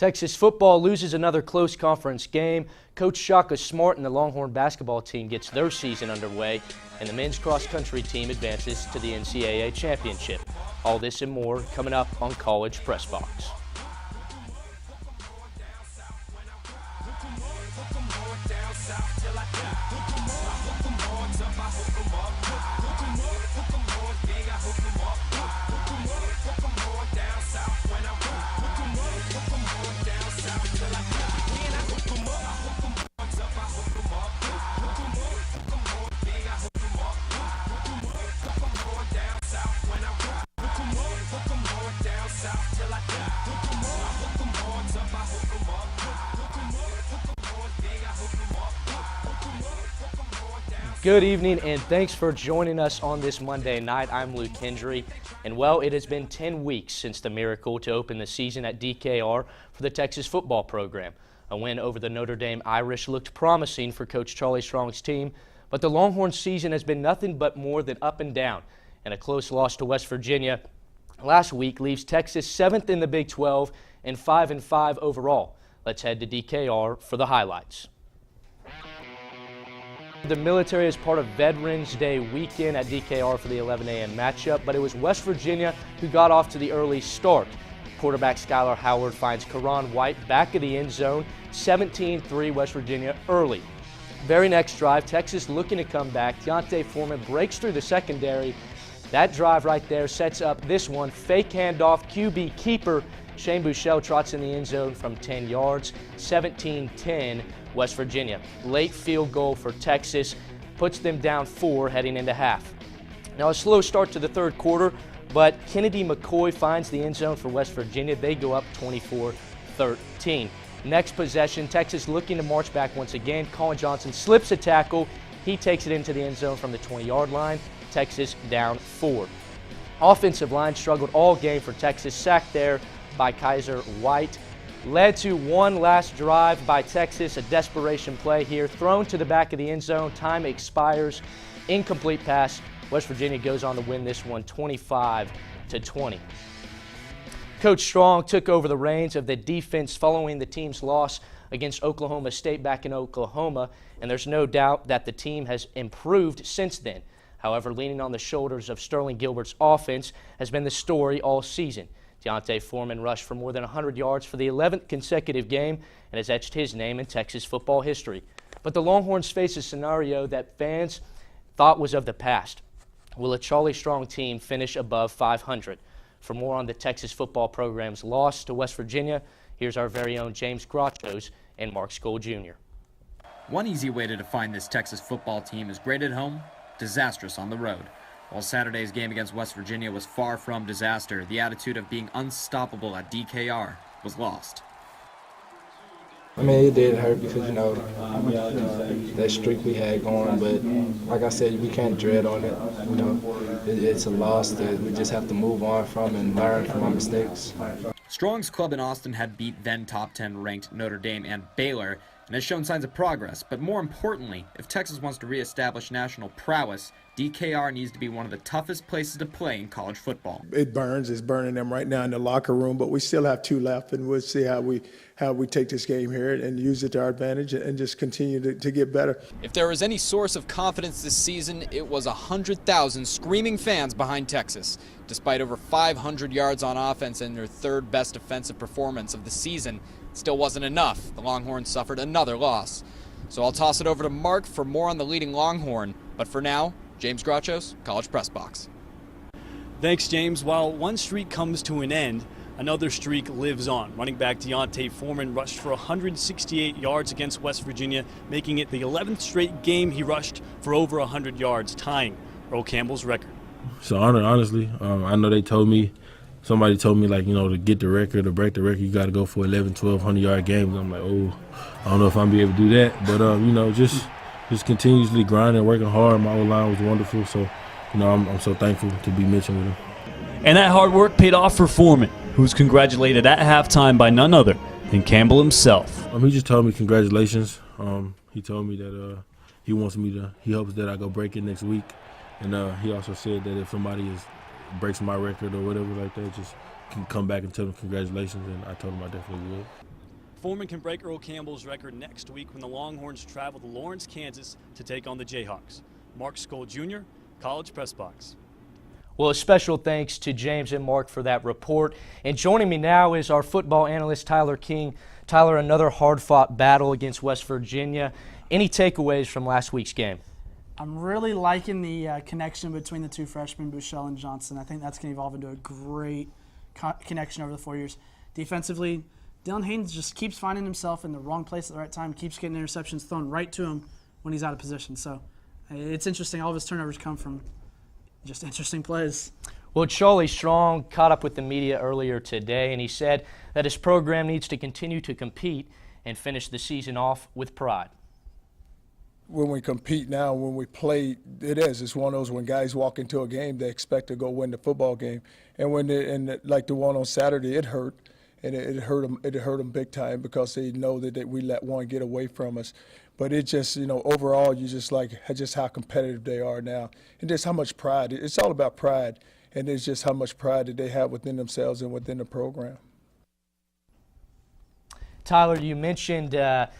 Texas football loses another close conference game. Coach Shaka Smart and the Longhorn basketball team gets their season underway, and the men's cross-country team advances to the NCAA championship. All this and more coming up on College Press Box. Good evening, and thanks for joining us on this Monday night. I'm Luke Hendry, and well, it has been 10 weeks since the miracle to open the season at DKR for the Texas football program. A win over the Notre Dame Irish looked promising for Coach Charlie Strong's team, but the Longhorns season has been nothing but more than up and down, and a close loss to West Virginia last week leaves Texas 7th in the Big 12 and 5-5 overall. Let's head to DKR for the highlights. The military is part of Veterans Day weekend at DKR for the 11 a.m. matchup, but it was West Virginia who got off to the early start. Quarterback Skylar Howard finds Karan White back of the end zone, 17-3 West Virginia early. Very next drive, Texas looking to come back. Deontay Foreman breaks through the secondary. That drive right there sets up this one. Fake handoff, QB keeper. Shane Buechele trots in the end zone from 10 yards, 17-10 West Virginia. Late field goal for Texas puts them down 4 heading into half. Now a slow start to the third quarter, but Kennedy McCoy finds the end zone for West Virginia. They go up 24-13. Next possession, Texas looking to march back once again. Colin Johnson slips a tackle. He takes it into the end zone from the 20-yard line. Texas down 4. Offensive line struggled all game for Texas, sacked there by Kaiser White. Led to one last drive by Texas, a desperation play here, thrown to the back of the end zone. Time expires, incomplete pass. West Virginia goes on to win this one 25-20. Coach Strong took over the reins of the defense following the team's loss against Oklahoma State back in Oklahoma, and there's no doubt that the team has improved since then. However, leaning on the shoulders of Sterling Gilbert's offense has been the story all season. Deontay Foreman rushed for more than 100 yards for the 11th consecutive game and has etched his name in Texas football history. But the Longhorns face a scenario that fans thought was of the past. Will a Charlie Strong team finish above 500? For more on the Texas football program's loss to West Virginia, here's our very own James Grachos and Mark Skoll Jr. One easy way to define this Texas football team is great at home, disastrous on the road. While Saturday's game against West Virginia was far from disaster, the attitude of being unstoppable at DKR was lost. I mean, it did hurt because, that streak we had going, but like I said, we can't dread on it. It's a loss that we just have to move on from and learn from our mistakes. Strong's club in Austin had beat then top 10 ranked Notre Dame and Baylor and has shown signs of progress, but more importantly, if Texas wants to reestablish national prowess, DKR needs to be one of the toughest places to play in college football. It's burning them right now in the locker room, but we still have 2 left, and we'll see how we take this game here and use it to our advantage and just continue to get better. If there was any source of confidence this season, it was 100,000 screaming fans behind Texas. Despite over 500 yards on offense and their third best defensive performance of the season, it still wasn't enough. The Longhorns suffered another loss. So I'll toss it over to Mark for more on the leading Longhorn. But for now, James Grachos, College Press Box. Thanks, James. While one streak comes to an end, another streak lives on. Running back Deontay Foreman rushed for 168 yards against West Virginia, making it the 11th straight game he rushed for over 100 yards, tying Earl Campbell's record. It's an honor, honestly. I know somebody told me, to get the record or break the record, you got to go for 11, 1,200-yard games. I'm like, I don't know if I'm be able to do that. But, just continuously grinding, working hard. My O-line was wonderful. So, I'm so thankful to be mentioned with him. And that hard work paid off for Foreman, who was congratulated at halftime by none other than Campbell himself. He just told me congratulations. He told me that he hopes that I go break it next week. And he also said that if somebody breaks my record or whatever like that, just can come back and tell him congratulations, and I told him I definitely would. Foreman can break Earl Campbell's record next week when the Longhorns travel to Lawrence, Kansas to take on the Jayhawks. Mark Skoll Jr., College Press Box. Well, a special thanks to James and Mark for that report. And joining me now is our football analyst, Tyler King. Tyler, another hard-fought battle against West Virginia. Any takeaways from last week's game? I'm really liking the connection between the two freshmen, Buechele and Johnson. I think that's going to evolve into a great connection over the 4 years. Defensively, Dylan Haynes just keeps finding himself in the wrong place at the right time, keeps getting interceptions thrown right to him when he's out of position. So it's interesting. All of his turnovers come from just interesting plays. Well, Charlie Strong caught up with the media earlier today, and he said that his program needs to continue to compete and finish the season off with pride. When we compete now, when we play, it's one of those when guys walk into a game, they expect to go win the football game. And like the one on Saturday, it hurt. And it hurt them big time because they know that we let one get away from us. But it just, overall, you just like just how competitive they are now, and just how much pride. It's all about pride, and it's just how much pride that they have within themselves and within the program. Tyler, you mentioned that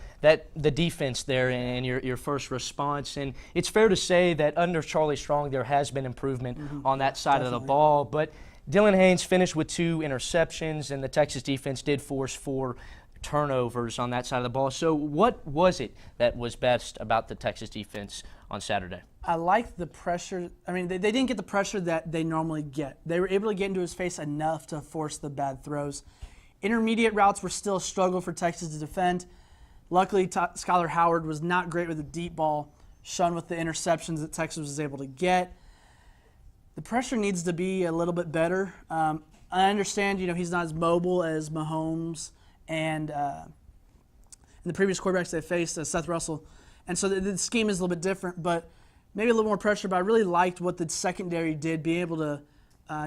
the defense there in your first response, and it's fair to say that under Charlie Strong there has been improvement on that side of the ball, but Dylan Haynes finished with 2 interceptions, and the Texas defense did force 4 turnovers on that side of the ball. So what was it that was best about the Texas defense on Saturday? I like the pressure. I mean, they didn't get the pressure that they normally get. They were able to get into his face enough to force the bad throws. Intermediate routes were still a struggle for Texas to defend. Luckily, Skylar Howard was not great with the deep ball, shown with the interceptions that Texas was able to get. The pressure needs to be a little bit better. I understand, he's not as mobile as Mahomes and the previous quarterbacks they faced, Seth Russell. And so the scheme is a little bit different, but maybe a little more pressure. But I really liked what the secondary did, being able to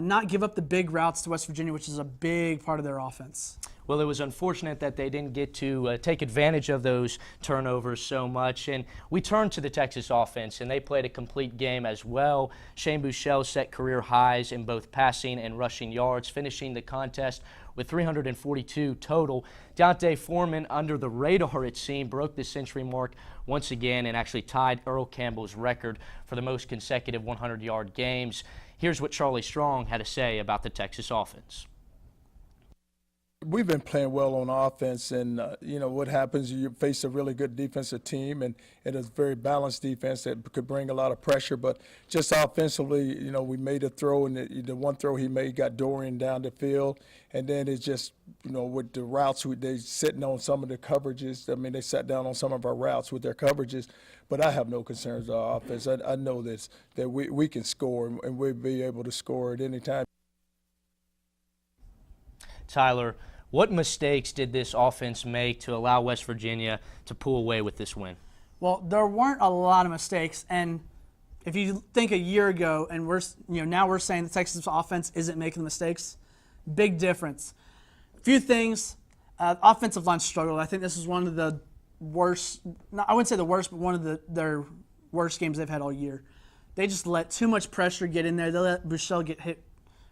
not give up the big routes to West Virginia, which is a big part of their offense. Well, it was unfortunate that they didn't get to take advantage of those turnovers so much. And we turned to the Texas offense, and they played a complete game as well. Shane Buechele set career highs in both passing and rushing yards, finishing the contest with 342 total. D'Onta Foreman, under the radar it seemed, broke the century mark once again and actually tied Earl Campbell's record for the most consecutive 100-yard games. Here's what Charlie Strong had to say about the Texas offense. We've been playing well on offense, and what happens, you face a really good defensive team and a very balanced defense that could bring a lot of pressure. But just offensively, we made a throw, and the one throw he made got Dorian down the field. And then it's just, with the routes, they sitting on some of the coverages. I mean, they sat down on some of our routes with their coverages. But I have no concerns with our offense. I know this, that we can score, and we'll be able to score at any time. Tyler, what mistakes did this offense make to allow West Virginia to pull away with this win? Well, there weren't a lot of mistakes, and if you think a year ago, and now we're saying the Texas offense isn't making mistakes, big difference. A few things. Offensive line struggled. I think this is one of the worst. I wouldn't say the worst, but one of their worst games they've had all year. They just let too much pressure get in there. They let Buechele get hit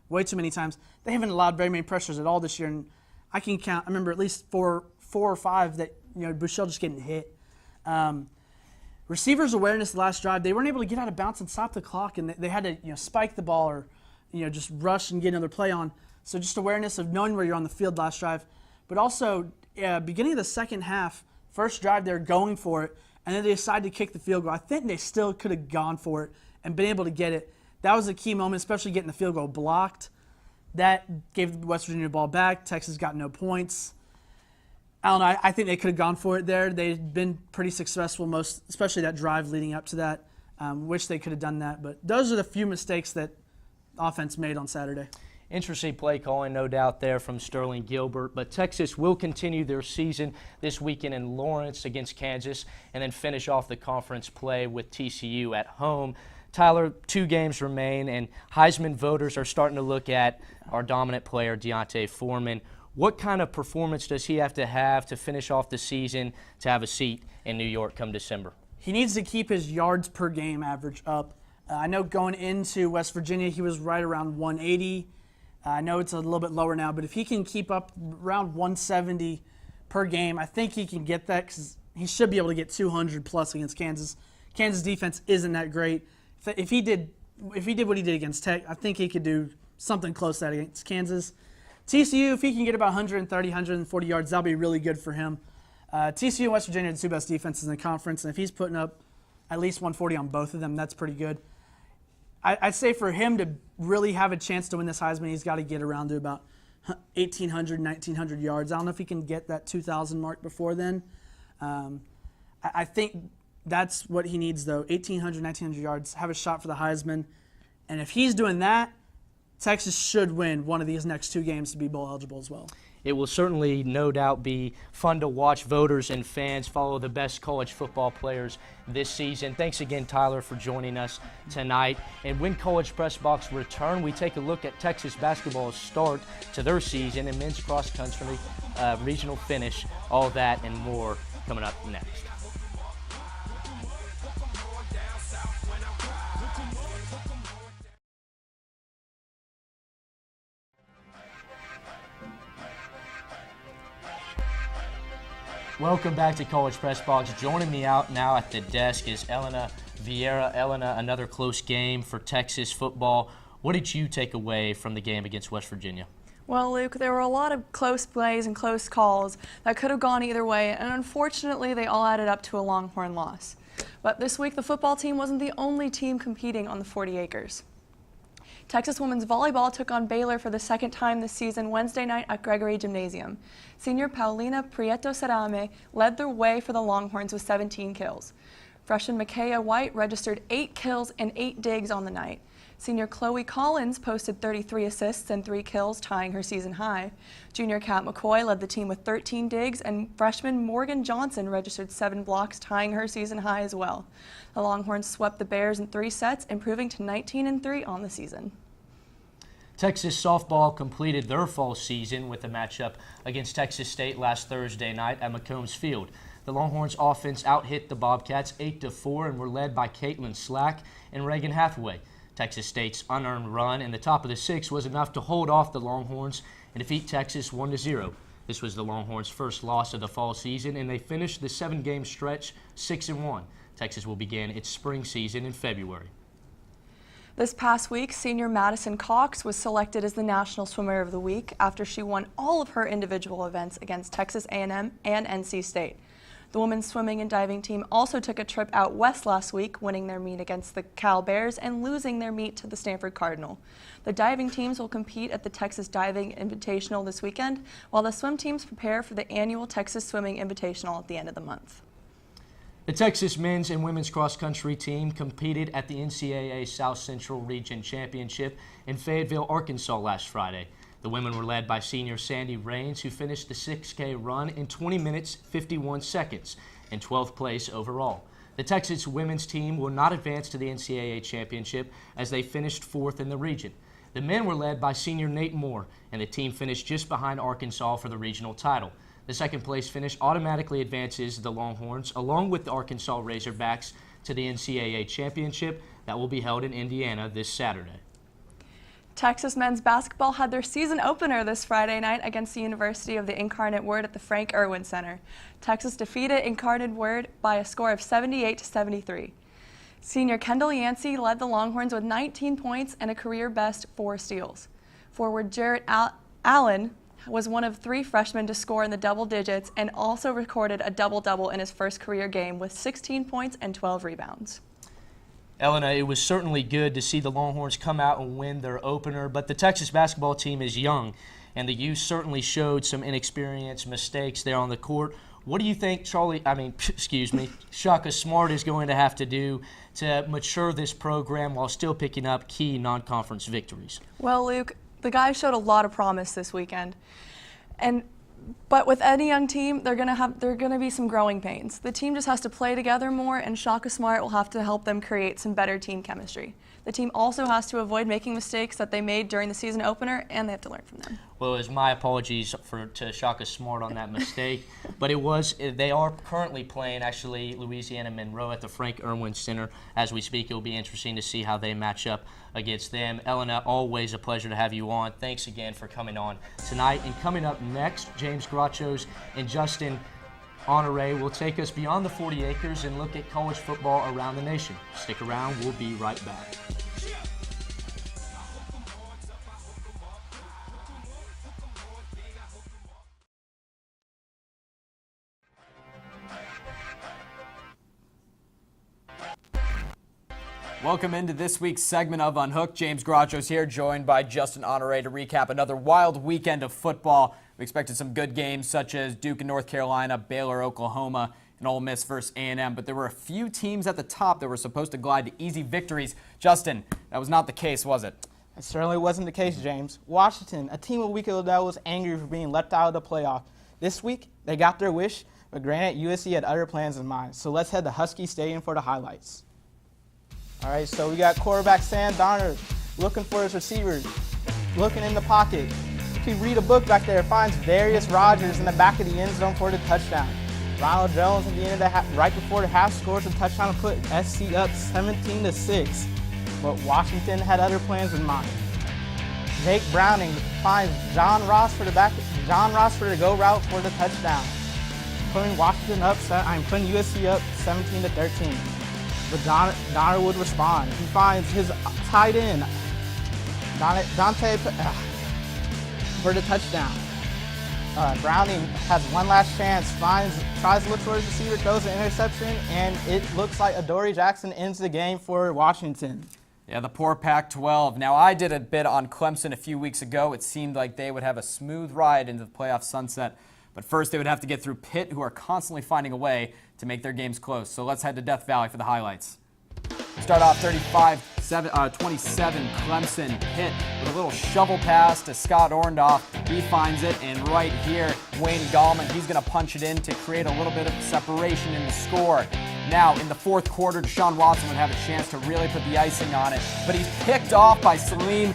way too many times. They haven't allowed very many pressures at all this year, and I remember at least four or five that Buechele just getting hit. Receivers' awareness the last drive, they weren't able to get out of bounds and stop the clock, and they had to spike the ball or just rush and get another play on. So just awareness of knowing where you're on the field last drive, but also beginning of the second half, first drive they're going for it, and then they decided to kick the field goal. I think they still could have gone for it and been able to get it. That was a key moment, especially getting the field goal blocked. That gave West Virginia the ball back. Texas got no points. I don't know. I think they could have gone for it there. They'd been pretty successful, especially that drive leading up to that. Wish they could have done that. But those are the few mistakes that offense made on Saturday. Interesting play calling, no doubt, there from Sterling Gilbert. But Texas will continue their season this weekend in Lawrence against Kansas and then finish off the conference play with TCU at home. Tyler, 2 games remain, and Heisman voters are starting to look at our dominant player, D'Onta Foreman. What kind of performance does he have to finish off the season to have a seat in New York come December? He needs to keep his yards per game average up. I know going into West Virginia, he was right around 180. I know it's a little bit lower now, but if he can keep up around 170 per game. I think he can get that because he should be able to get 200 plus against Kansas. Kansas defense isn't that great. If he did what he did against Tech, I think he could do something close to that against Kansas. TCU, if he can get about 130, 140 yards, that'll be really good for him. TCU and West Virginia are the two best defenses in the conference, and if he's putting up at least 140 on both of them, that's pretty good. I'd say for him to really have a chance to win this Heisman, he's got to get around to about 1,800, 1,900 yards. I don't know if he can get that 2,000 mark before then. I think that's what he needs, though, 1,800, 1,900 yards, have a shot for the Heisman. And if he's doing that, Texas should win one of these next two games to be bowl eligible as well. It will certainly, no doubt, be fun to watch voters and fans follow the best college football players this season. Thanks again, Tyler, for joining us tonight. And when College Press Box return, we take a look at Texas basketball's start to their season and men's cross country regional finish. All that and more coming up next. Welcome back to College Press Box. Joining me out now at the desk is Elena Vieira. Elena, another close game for Texas football. What did you take away from the game against West Virginia? Well, Luke, there were a lot of close plays and close calls that could have gone either way, and unfortunately they all added up to a Longhorn loss. But this week the football team wasn't the only team competing on the 40 acres. Texas women's volleyball took on Baylor for the second time this season Wednesday night at Gregory Gymnasium. Senior Paulina Prieto-Cerame led the way for the Longhorns with 17 kills. Freshman Micaiah White registered 8 kills and 8 digs on the night. Senior Chloe Collins posted 33 assists and 3 kills, tying her season high. Junior Kat McCoy led the team with 13 digs, and freshman Morgan Johnson registered 7 blocks, tying her season high as well. The Longhorns swept the Bears in 3 sets, improving to 19-3 on the season. Texas softball completed their fall season with a matchup against Texas State last Thursday night at McCombs Field. The Longhorns offense out-hit the Bobcats 8-4 and were led by Caitlin Slack and Reagan Hathaway. Texas State's unearned run in the top of the 6th was enough to hold off the Longhorns and defeat Texas 1-0. This was the Longhorns' first loss of the fall season, and they finished the 7-game stretch 6-1. Texas will begin its spring season in February. This past week, senior Madison Cox was selected as the National Swimmer of the Week after she won all of her individual events against Texas A&M and NC State. The women's swimming and diving team also took a trip out west last week, winning their meet against the Cal Bears and losing their meet to the Stanford Cardinal. The diving teams will compete at the Texas Diving Invitational this weekend, while the swim teams prepare for the annual Texas Swimming Invitational at the end of the month. The Texas men's and women's cross-country team competed at the NCAA South Central Region Championship in Fayetteville, Arkansas last Friday. The women were led by senior Sandy Raines, who finished the 6K run in 20 minutes, 51 seconds, in 12th place overall. The Texas women's team will not advance to the NCAA championship as they finished 4th in the region. The men were led by senior Nate Moore, and the team finished just behind Arkansas for the regional title. The second place finish automatically advances the Longhorns, along with the Arkansas Razorbacks, to the NCAA championship that will be held in Indiana this Saturday. Texas men's basketball had their season opener this Friday night against the University of the Incarnate Word at the Frank Irwin Center. Texas defeated Incarnate Word by a score of 78-73. Senior Kendall Yancey led the Longhorns with 19 points and a career-best 4 steals. Forward Jarrett Allen was one of 3 freshmen to score in the double digits and also recorded a double-double in his first career game with 16 points and 12 rebounds. Elena, it was certainly good to see the Longhorns come out and win their opener, but the Texas basketball team is young, and the youth certainly showed some inexperienced mistakes there on the court. What do you think Shaka Smart is going to have to do to mature this program while still picking up key non-conference victories? Well, Luke, the guys showed a lot of promise this weekend, but with any young team, there are gonna be some growing pains. The team just has to play together more, and Shaka Smart will have to help them create some better team chemistry. The team also has to avoid making mistakes that they made during the season opener, and they have to learn from them. Well, it was my apologies to Shaka Smart on that mistake, but they are currently playing, actually, Louisiana Monroe at the Frank Irwin Center. As we speak, it will be interesting to see how they match up against them. Elena, always a pleasure to have you on. Thanks again for coming on tonight. And coming up next, James Grachos and Justin Honore will take us beyond the 40 acres and look at college football around the nation. Stick around, we'll be right back. Welcome into this week's segment of Unhooked. James Grachos here, joined by Justin Honore to recap another wild weekend of football. We expected some good games such as Duke and North Carolina, Baylor, Oklahoma, and Ole Miss versus A&M, but there were a few teams at the top that were supposed to glide to easy victories. Justin, that was not the case, was it? It certainly wasn't the case, James. Washington, a team a week ago that was angry for being left out of the playoff. This week, they got their wish, but granted, USC had other plans in mind. So let's head to Husky Stadium for the highlights. All right, so we got quarterback Sam Darnold looking for his receivers, looking in the pocket. You can read a book back there, finds Darius Rogers in the back of the end zone for the touchdown. Ronald Jones at the end of the half, right before the half, scores a touchdown to put SC up 17-6. But Washington had other plans in mind. Jake Browning finds John Ross for the go route for the touchdown, putting Washington up. Putting USC up 17-13. But Donner would respond. He finds his tight end, Dante, for the touchdown. Browning has one last chance, tries to look for his receiver, throws an interception, and it looks like Adoree Jackson ends the game for Washington. Yeah, the poor Pac-12. Now, I did a bit on Clemson a few weeks ago. It seemed like they would have a smooth ride into the playoff sunset. But first, they would have to get through Pitt, who are constantly finding a way to make their games close. So let's head to Death Valley for the highlights. Start off 35-27 Clemson. Pitt with a little shovel pass to Scott Orndorff. He finds it, and right here, Wayne Gallman, he's going to punch it in to create a little bit of separation in the score. Now, in the fourth quarter, Deshaun Watson would have a chance to really put the icing on it, but he's picked off by Salim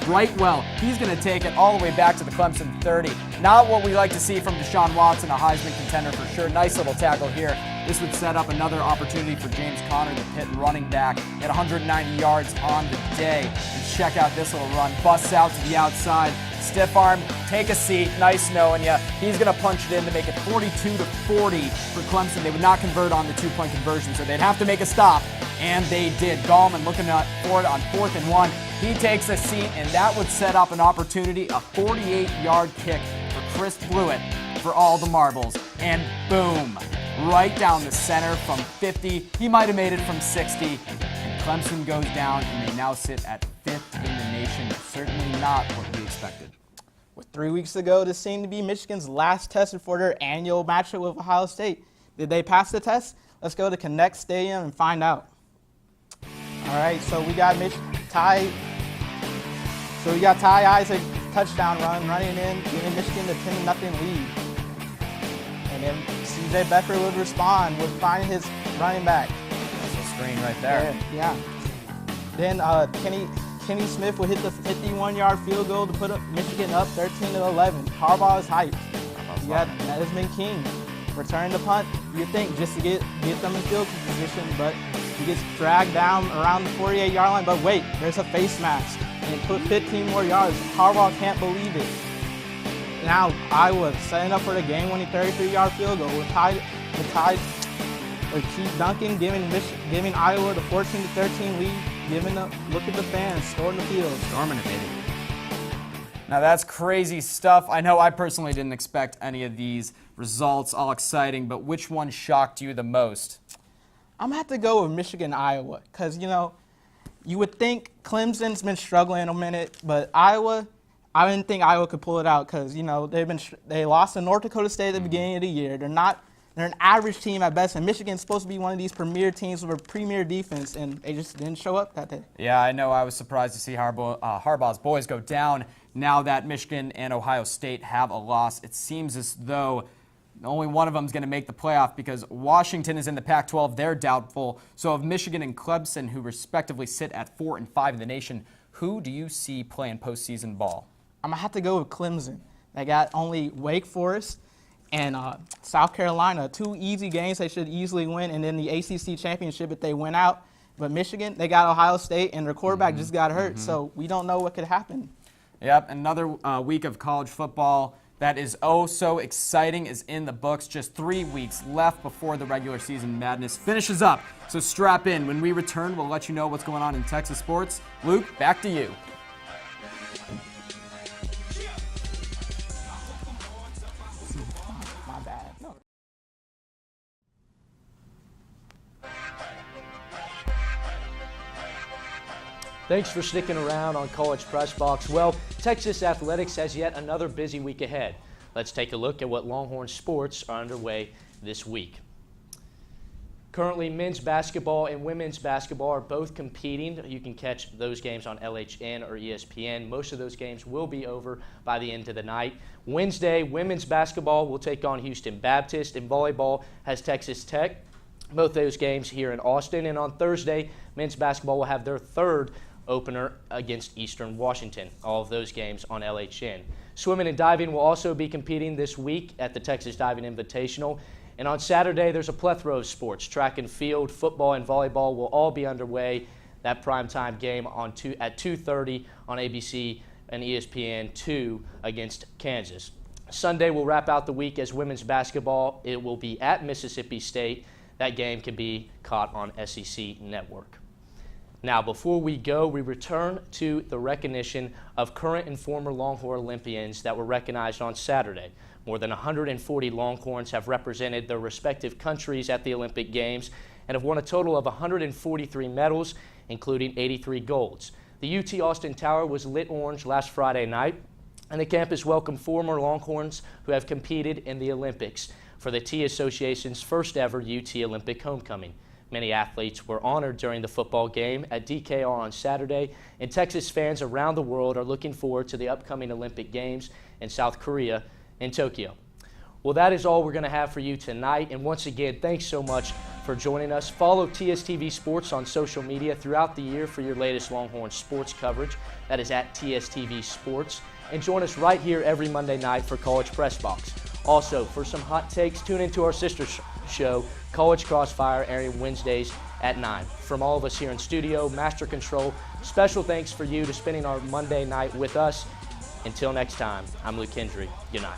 Brightwell. He's going to take it all the way back to the Clemson 30. Not what we like to see from Deshaun Watson, a Heisman contender for sure. Nice little tackle here. This would set up another opportunity for James Conner, the Pitt running back, at 190 yards on the day. And check out this little run. Busts out to the outside. Stiff arm, take a seat, nice knowing you. He's going to punch it in to make it 42-40 for Clemson. They would not convert on the two-point conversion, so they'd have to make a stop, and they did. Gallman looking for it on 4th and 1. He takes a seat, and that would set up an opportunity, a 48-yard kick for Chris Blewett for all the marbles. And boom, right down the center from 50. He might have made it from 60. And Clemson goes down, and they now sit at 5th in the nation. Certainly not what we expected. With 3 weeks to go, this seemed to be Michigan's last test for their annual matchup with Ohio State. Did they pass the test? Let's go to Connect Stadium and find out. All right, so we got Ty Isaac touchdown running in, giving Michigan the 10-0 lead. And then C.J. Becker would respond, would find his running back. That's the screen right there. Yeah. Then Kenny Smith would hit the 51-yard field goal to put Michigan up 13-11. Harbaugh is hyped. You got Desmond King return the punt. You think just to get them in field position, but he gets dragged down around the 48-yard line. But wait, there's a face mask and put 15 more yards. Harbaugh can't believe it. Now Iowa setting up for the game-winning 33-yard field goal with Keith Duncan giving Iowa the 14-13 lead. Look at the fans storming the field. Storming it, baby. Now that's crazy stuff. I know I personally didn't expect any of these results, all exciting, but which one shocked you the most? I'm going to have to go with Michigan-Iowa because, you would think Clemson's been struggling a minute, but Iowa, I didn't think Iowa could pull it out because, they lost to North Dakota State at the beginning of the year. They're an average team at best, and Michigan's supposed to be one of these premier teams with a premier defense, and they just didn't show up that day. Yeah, I know. I was surprised to see Harbaugh's boys go down now that Michigan and Ohio State have a loss. It seems as though only one of them is going to make the playoff because Washington is in the Pac-12. They're doubtful. So of Michigan and Clemson, who respectively sit at 4 and 5 in the nation, who do you see playing postseason ball? I'm going to have to go with Clemson. They got only Wake Forest and South Carolina. 2 easy games they should easily win, and then the ACC championship if they win out. But Michigan, they got Ohio State, and their quarterback just got hurt, so we don't know what could happen. Yep, another week of college football that is oh so exciting is in the books. Just 3 weeks left before the regular season madness finishes up. So strap in. When we return, we'll let you know what's going on in Texas sports. Luke, back to you. My bad. No. Thanks for sticking around on College Press Box. Well, Texas Athletics has yet another busy week ahead. Let's take a look at what Longhorn sports are underway this week. Currently, men's basketball and women's basketball are both competing. You can catch those games on LHN or ESPN. Most of those games will be over by the end of the night. Wednesday, women's basketball will take on Houston Baptist, and volleyball has Texas Tech. Both those games here in Austin. And on Thursday, men's basketball will have their third opener against Eastern Washington. All of those games on LHN. Swimming and diving will also be competing this week at the Texas Diving Invitational. And on Saturday, there's a plethora of sports. Track and field, football, and volleyball will all be underway. That primetime game at 2:30 on ABC and ESPN2 against Kansas. Sunday will wrap out the week as women's basketball. It will be at Mississippi State. That game can be caught on SEC Network. Now, before we go, we return to the recognition of current and former Longhorn Olympians that were recognized on Saturday. More than 140 Longhorns have represented their respective countries at the Olympic Games and have won a total of 143 medals, including 83 golds. The UT Austin Tower was lit orange last Friday night, and the campus welcomed former Longhorns who have competed in the Olympics for the T Association's first ever UT Olympic homecoming. Many athletes were honored during the football game at DKR on Saturday, and Texas fans around the world are looking forward to the upcoming Olympic Games in South Korea and Tokyo. Well, that is all we're going to have for you tonight, and once again, thanks so much for joining us. Follow TSTV Sports on social media throughout the year for your latest Longhorn sports coverage. That is at TSTV Sports. And join us right here every Monday night for College Press Box. Also, for some hot takes, tune into our sister show, College Crossfire, airing Wednesdays at 9. From all of us here in studio, Master Control, special thanks for you to spending our Monday night with us. Until next time, I'm Luke Hendry. Good night.